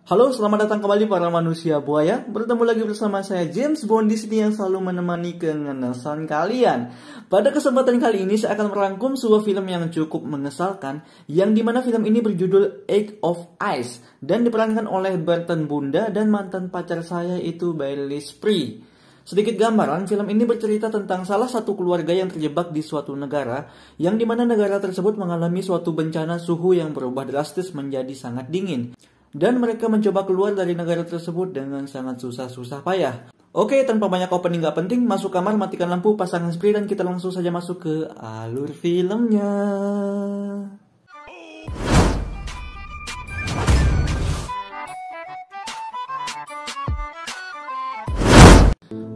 Halo, selamat datang kembali para manusia buaya. Bertemu lagi bersama saya James Bond di sini yang selalu menemani kengenasan kalian. Pada kesempatan kali ini saya akan merangkum sebuah film yang cukup mengesalkan, yang dimana film ini berjudul Age of Ice dan diperankan oleh Barton Bunda dan mantan pacar saya itu Bailey Spree. Sedikit gambaran, film ini bercerita tentang salah satu keluarga yang terjebak di suatu negara, yang dimana negara tersebut mengalami suatu bencana suhu yang berubah drastis menjadi sangat dingin. Dan mereka mencoba keluar dari negara tersebut dengan sangat susah-susah payah. Oke, tanpa banyak opening gak penting, masuk kamar, matikan lampu, pasang handsfree, dan kita langsung saja masuk ke alur filmnya.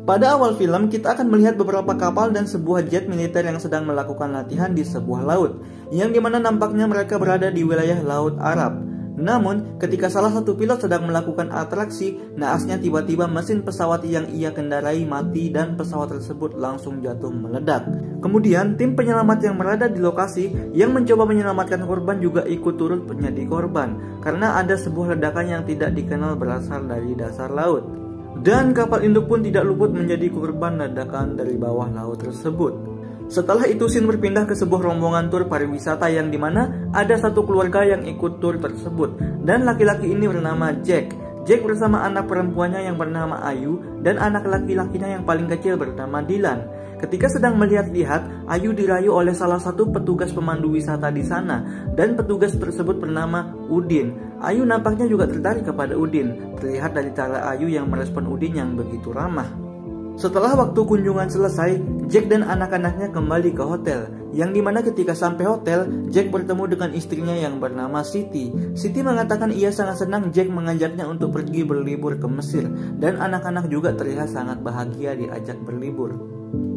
Pada awal film, kita akan melihat beberapa kapal dan sebuah jet militer yang sedang melakukan latihan di sebuah laut, yang dimana nampaknya mereka berada di wilayah Laut Arab. Namun, ketika salah satu pilot sedang melakukan atraksi, naasnya tiba-tiba mesin pesawat yang ia kendarai mati dan pesawat tersebut langsung jatuh meledak. Kemudian, tim penyelamat yang berada di lokasi yang mencoba menyelamatkan korban juga ikut turut menjadi korban, karena ada sebuah ledakan yang tidak dikenal berasal dari dasar laut. Dan kapal induk pun tidak luput menjadi korban ledakan dari bawah laut tersebut. Setelah itu scene berpindah ke sebuah rombongan tur pariwisata yang dimana ada satu keluarga yang ikut tur tersebut. Dan laki-laki ini bernama Jack. Jack bersama anak perempuannya yang bernama Ayu dan anak laki-lakinya yang paling kecil bernama Dylan. Ketika sedang melihat-lihat, Ayu dirayu oleh salah satu petugas pemandu wisata di sana. Dan petugas tersebut bernama Udin. Ayu nampaknya juga tertarik kepada Udin. Terlihat dari cara Ayu yang merespon Udin yang begitu ramah. Setelah waktu kunjungan selesai, Jack dan anak-anaknya kembali ke hotel. Yang dimana ketika sampai hotel, Jack bertemu dengan istrinya yang bernama Siti. Siti mengatakan ia sangat senang Jack mengajaknya untuk pergi berlibur ke Mesir. Dan anak-anak juga terlihat sangat bahagia diajak berlibur.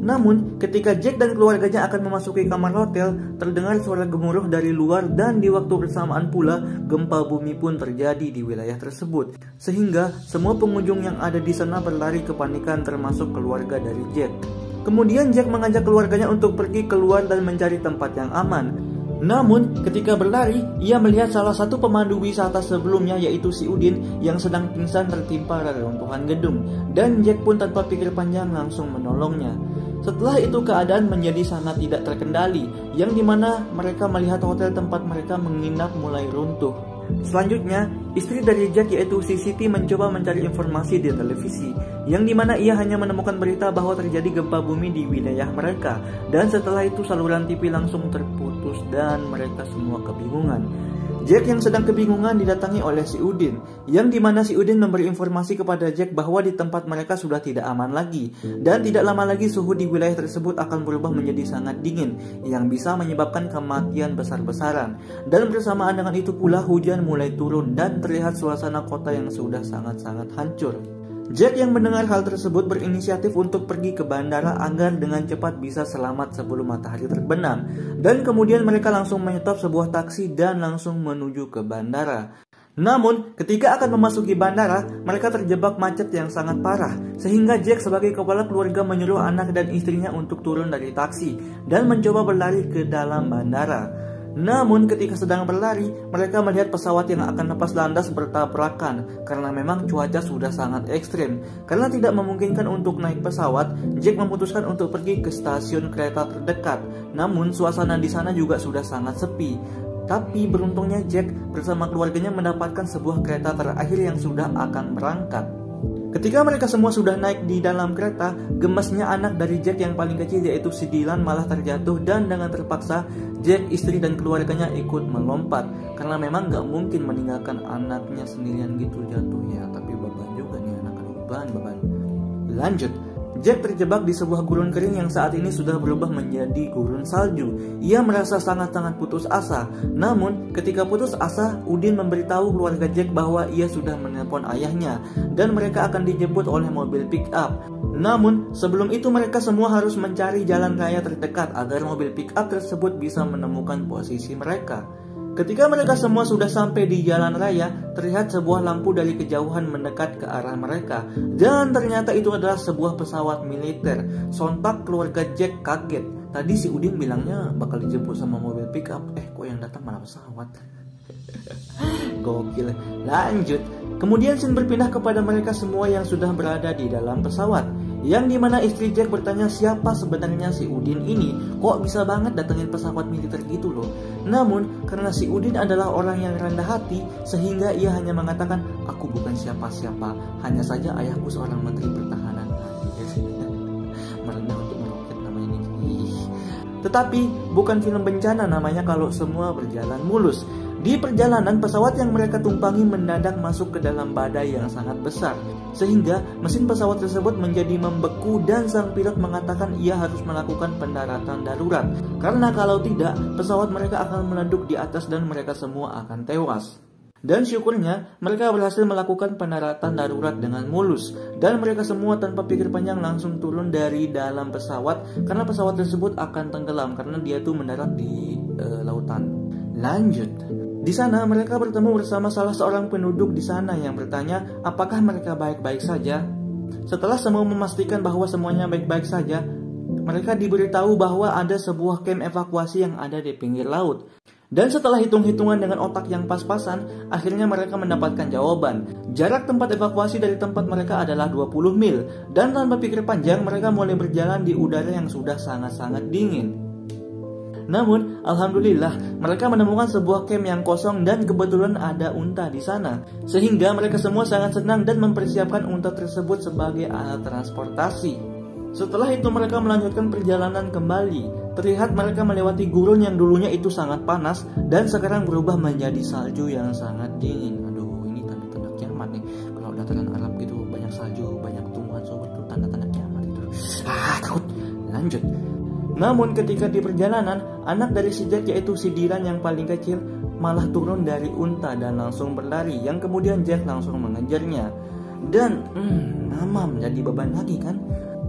Namun, ketika Jack dan keluarganya akan memasuki kamar hotel, terdengar suara gemuruh dari luar dan di waktu bersamaan pula, gempa bumi pun terjadi di wilayah tersebut. Sehingga, semua pengunjung yang ada di sana berlari kepanikan termasuk keluarga dari Jack. Kemudian Jack mengajak keluarganya untuk pergi keluar dan mencari tempat yang aman. Namun, ketika berlari, ia melihat salah satu pemandu wisata sebelumnya yaitu si Udin yang sedang pingsan tertimpa reruntuhan gedung. Dan Jack pun tanpa pikir panjang langsung menolongnya. Setelah itu keadaan menjadi sangat tidak terkendali, yang dimana mereka melihat hotel tempat mereka menginap mulai runtuh. Selanjutnya, istri dari Jack yaitu si Siti mencoba mencari informasi di televisi, yang dimana ia hanya menemukan berita bahwa terjadi gempa bumi di wilayah mereka. Dan setelah itu saluran TV langsung terputus dan mereka semua kebingungan. Jack yang sedang kebingungan didatangi oleh si Udin, yang dimana si Udin memberi informasi kepada Jack bahwa di tempat mereka sudah tidak aman lagi. Dan tidak lama lagi suhu di wilayah tersebut akan berubah menjadi sangat dingin, yang bisa menyebabkan kematian besar-besaran. Dan bersamaan dengan itu pula hujan mulai turun dan terlihat suasana kota yang sudah sangat-sangat hancur. Jack yang mendengar hal tersebut berinisiatif untuk pergi ke bandara agar dengan cepat bisa selamat sebelum matahari terbenam. Dan kemudian mereka langsung menyetop sebuah taksi dan langsung menuju ke bandara. Namun, ketika akan memasuki bandara, mereka terjebak macet yang sangat parah. Sehingga Jack sebagai kepala keluarga menyuruh anak dan istrinya untuk turun dari taksi dan mencoba berlari ke dalam bandara. Namun ketika sedang berlari, mereka melihat pesawat yang akan lepas landas bertabrakan karena memang cuaca sudah sangat ekstrim. Karena tidak memungkinkan untuk naik pesawat, Jack memutuskan untuk pergi ke stasiun kereta terdekat. Namun suasana di sana juga sudah sangat sepi. Tapi beruntungnya Jack bersama keluarganya mendapatkan sebuah kereta terakhir yang sudah akan berangkat. Ketika mereka semua sudah naik di dalam kereta, gemasnya anak dari Jack yang paling kecil yaitu si Dylan malah terjatuh dan dengan terpaksa Jack, istri dan keluarganya ikut melompat. Karena memang gak mungkin meninggalkan anaknya sendirian gitu jatuh ya. Tapi beban juga nih anak, beban. Lanjut. Jack terjebak di sebuah gurun kering yang saat ini sudah berubah menjadi gurun salju. Ia merasa sangat-sangat putus asa. Namun, ketika putus asa, Udin memberitahu keluarga Jack bahwa ia sudah menelpon ayahnya dan mereka akan dijemput oleh mobil pick up. Namun, sebelum itu mereka semua harus mencari jalan raya terdekat agar mobil pick up tersebut bisa menemukan posisi mereka. Ketika mereka semua sudah sampai di jalan raya, terlihat sebuah lampu dari kejauhan mendekat ke arah mereka. Dan ternyata itu adalah sebuah pesawat militer. Sontak keluarga Jack kaget. Tadi si Udin bilangnya bakal dijemput sama mobil pickup. Kok yang datang malah pesawat. Gokil. Lanjut. Kemudian scene berpindah kepada mereka semua yang sudah berada di dalam pesawat, yang dimana istri Jack bertanya siapa sebenarnya si Udin ini, kok bisa banget datengin pesawat militer gitu loh. Namun karena si Udin adalah orang yang rendah hati, sehingga ia hanya mengatakan, aku bukan siapa-siapa, hanya saja ayahku seorang menteri pertahanan. Merendah untuk meroket namanya ini. Tetapi bukan film bencana namanya kalau semua berjalan mulus. Di perjalanan, pesawat yang mereka tumpangi mendadak masuk ke dalam badai yang sangat besar, sehingga mesin pesawat tersebut menjadi membeku dan sang pilot mengatakan ia harus melakukan pendaratan darurat, karena kalau tidak, pesawat mereka akan meleduk di atas dan mereka semua akan tewas. Dan syukurnya, mereka berhasil melakukan pendaratan darurat dengan mulus, dan mereka semua tanpa pikir panjang langsung turun dari dalam pesawat, karena pesawat tersebut akan tenggelam karena dia tuh mendarat di lautan. Lanjut. Di sana mereka bertemu bersama salah seorang penduduk di sana yang bertanya apakah mereka baik-baik saja. Setelah semua memastikan bahwa semuanya baik-baik saja, mereka diberitahu bahwa ada sebuah kamp evakuasi yang ada di pinggir laut. Dan setelah hitung-hitungan dengan otak yang pas-pasan, akhirnya mereka mendapatkan jawaban. Jarak tempat evakuasi dari tempat mereka adalah 20 mil, dan tanpa pikir panjang mereka mulai berjalan di udara yang sudah sangat-sangat dingin. Namun, alhamdulillah, mereka menemukan sebuah camp yang kosong dan kebetulan ada unta di sana. Sehingga mereka semua sangat senang dan mempersiapkan unta tersebut sebagai alat transportasi. Setelah itu mereka melanjutkan perjalanan kembali. Terlihat mereka melewati gurun yang dulunya itu sangat panas dan sekarang berubah menjadi salju yang sangat dingin. Aduh, ini tanda-tanda kiamat nih. Kalau dataran Arab gitu banyak salju, banyak tumbuhan sobat itu tanda-tanda kiamat itu. Takut. Lanjut. Namun ketika di perjalanan, anak dari si Jack yaitu si Dylan yang paling kecil malah turun dari unta dan langsung berlari, yang kemudian Jack langsung mengejarnya. Dan mamam jadi beban lagi kan.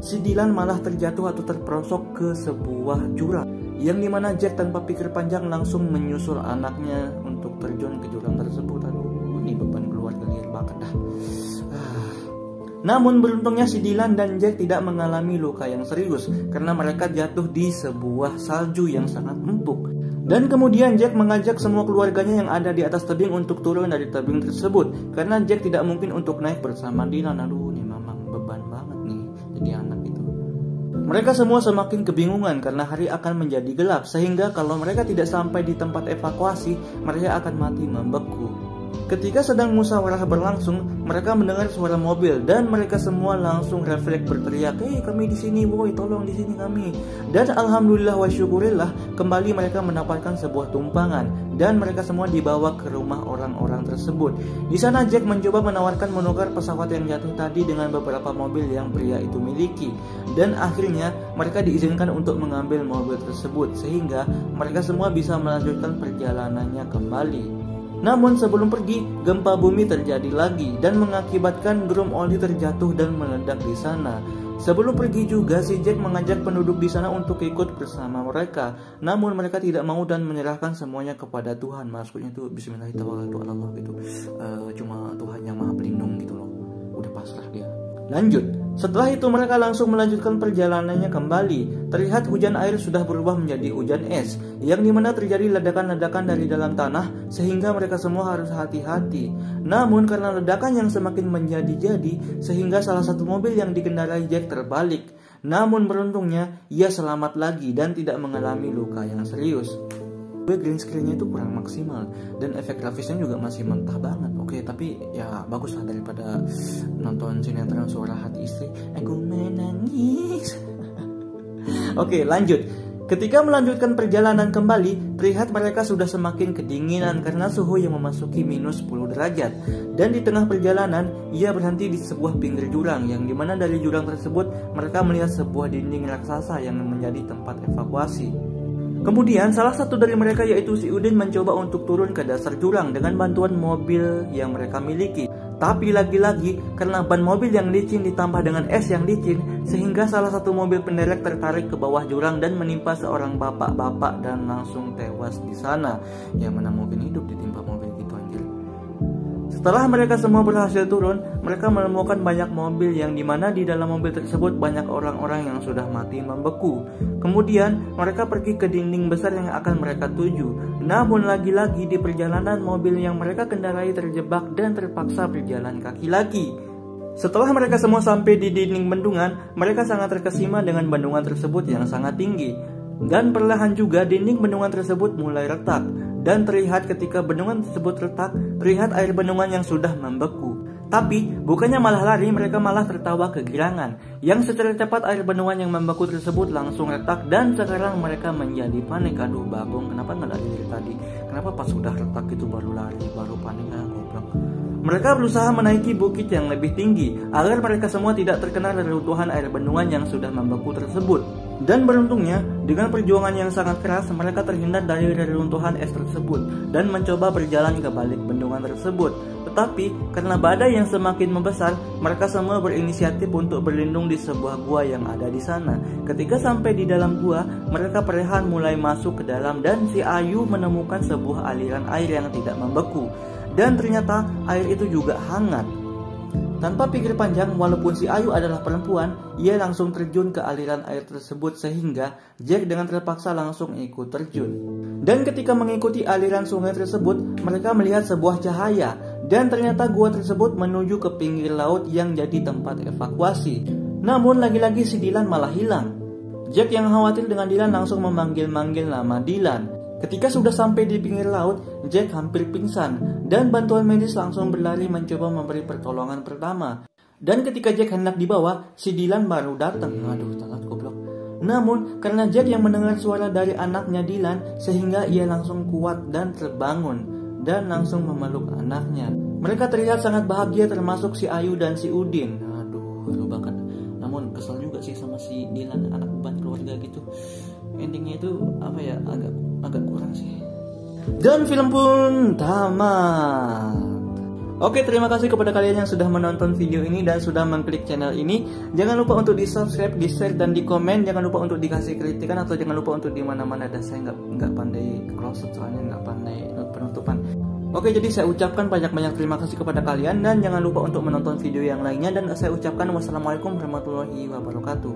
Si Dylan malah terjatuh atau terperosok ke sebuah jurang, yang dimana Jack tanpa pikir panjang langsung menyusul anaknya untuk terjun ke jurang tersebut. Aduh, ini beban keluarga liar banget dah. Namun beruntungnya si Dylan dan Jack tidak mengalami luka yang serius karena mereka jatuh di sebuah salju yang sangat empuk. Dan kemudian Jack mengajak semua keluarganya yang ada di atas tebing untuk turun dari tebing tersebut karena Jack tidak mungkin untuk naik bersama Dylan. Aduh, ini memang beban banget nih jadi anak itu. Mereka semua semakin kebingungan karena hari akan menjadi gelap, sehingga kalau mereka tidak sampai di tempat evakuasi, mereka akan mati membeku. Ketika sedang musyawarah berlangsung, mereka mendengar suara mobil dan mereka semua langsung refleks berteriak, kami di sini boy, tolong di sini kami." Dan alhamdulillah wa syukurillah, kembali mereka mendapatkan sebuah tumpangan dan mereka semua dibawa ke rumah orang-orang tersebut. Di sana Jack mencoba menawarkan menukar pesawat yang jatuh tadi dengan beberapa mobil yang pria itu miliki. Dan akhirnya mereka diizinkan untuk mengambil mobil tersebut sehingga mereka semua bisa melanjutkan perjalanannya kembali. Namun sebelum pergi, gempa bumi terjadi lagi dan mengakibatkan drum oli terjatuh dan meledak di sana. Sebelum pergi juga, si Jack mengajak penduduk di sana untuk ikut bersama mereka. Namun mereka tidak mau dan menyerahkan semuanya kepada Tuhan. Maksudnya itu Bismillahirrahmanirrahim gitu. Cuma Tuhan yang Maha Pelindung gitu loh. Udah pasrah dia. Lanjut. Setelah itu mereka langsung melanjutkan perjalanannya kembali. Terlihat hujan air sudah berubah menjadi hujan es, yang dimana terjadi ledakan-ledakan dari dalam tanah, sehingga mereka semua harus hati-hati. Namun karena ledakan yang semakin menjadi-jadi, sehingga salah satu mobil yang dikendarai Jack terbalik. Namun beruntungnya ia selamat lagi dan tidak mengalami luka yang serius. Green screen-nya itu kurang maksimal dan efek grafisnya juga masih mentah banget. Oke, tapi ya bagus lah daripada nonton sinetron Suara Hati Istri. Aku menangis. Oke, lanjut. Ketika melanjutkan perjalanan kembali, terlihat mereka sudah semakin kedinginan karena suhu yang memasuki minus 10 derajat. Dan di tengah perjalanan, ia berhenti di sebuah pinggir jurang, yang dimana dari jurang tersebut mereka melihat sebuah dinding raksasa yang menjadi tempat evakuasi. Kemudian salah satu dari mereka yaitu si Udin mencoba untuk turun ke dasar jurang dengan bantuan mobil yang mereka miliki. Tapi lagi-lagi karena ban mobil yang licin ditambah dengan es yang licin, sehingga salah satu mobil penderek tertarik ke bawah jurang dan menimpa seorang bapak-bapak dan langsung tewas di sana. Yang mana mungkin hidup ditimpa mobil gitu anjir. Setelah mereka semua berhasil turun, mereka menemukan banyak mobil yang dimana di dalam mobil tersebut banyak orang-orang yang sudah mati membeku. Kemudian mereka pergi ke dinding besar yang akan mereka tuju. Namun lagi-lagi di perjalanan mobil yang mereka kendarai terjebak dan terpaksa berjalan kaki lagi. Setelah mereka semua sampai di dinding bendungan, mereka sangat terkesima dengan bendungan tersebut yang sangat tinggi. Dan perlahan juga dinding bendungan tersebut mulai retak. Dan terlihat ketika bendungan tersebut retak, terlihat air bendungan yang sudah membeku. Tapi bukannya malah lari, mereka malah tertawa kegirangan. Yang secara cepat air bendungan yang membeku tersebut langsung retak dan sekarang mereka menjadi panik. Aduh Bagong, kenapa nggak lari dari tadi? Kenapa pas sudah retak itu baru lari, baru panik? Goblok. Mereka berusaha menaiki bukit yang lebih tinggi agar mereka semua tidak terkena reruntuhan air bendungan yang sudah membeku tersebut. Dan beruntungnya, dengan perjuangan yang sangat keras, mereka terhindar dari reruntuhan es tersebut dan mencoba berjalan ke balik bendungan tersebut. Tetapi, karena badai yang semakin membesar, mereka semua berinisiatif untuk berlindung di sebuah gua yang ada di sana. Ketika sampai di dalam gua, mereka perlahan mulai masuk ke dalam dan si Ayu menemukan sebuah aliran air yang tidak membeku. Dan ternyata air itu juga hangat. Tanpa pikir panjang, walaupun si Ayu adalah perempuan, ia langsung terjun ke aliran air tersebut sehingga Jack dengan terpaksa langsung ikut terjun. Dan ketika mengikuti aliran sungai tersebut, mereka melihat sebuah cahaya dan ternyata gua tersebut menuju ke pinggir laut yang jadi tempat evakuasi. Namun lagi-lagi si Dylan malah hilang. Jack yang khawatir dengan Dylan langsung memanggil-manggil nama Dylan. Ketika sudah sampai di pinggir laut, Jack hampir pingsan dan bantuan medis langsung berlari mencoba memberi pertolongan pertama. Dan ketika Jack hendak dibawa, si Dylan baru datang. Aduh, telat goblok. Namun, karena Jack yang mendengar suara dari anaknya Dylan, sehingga ia langsung kuat dan terbangun dan langsung memeluk anaknya. Mereka terlihat sangat bahagia termasuk si Ayu dan si Udin. Aduh, haru banget. Namun kesel juga sih sama si Dylan, anak beban keluarga gitu. Endingnya itu apa ya, agak kurang sih. Dan film pun tamat. Oke, terima kasih kepada kalian yang sudah menonton video ini dan sudah mengklik channel ini. Jangan lupa untuk di subscribe, di share dan di komen. Jangan lupa untuk dikasih kritikan atau jangan lupa untuk di mana-mana. Dan saya nggak pandai close, soalnya nggak pandai penutupan. Oke, jadi saya ucapkan banyak-banyak terima kasih kepada kalian dan jangan lupa untuk menonton video yang lainnya. Dan saya ucapkan wassalamualaikum warahmatullahi wabarakatuh.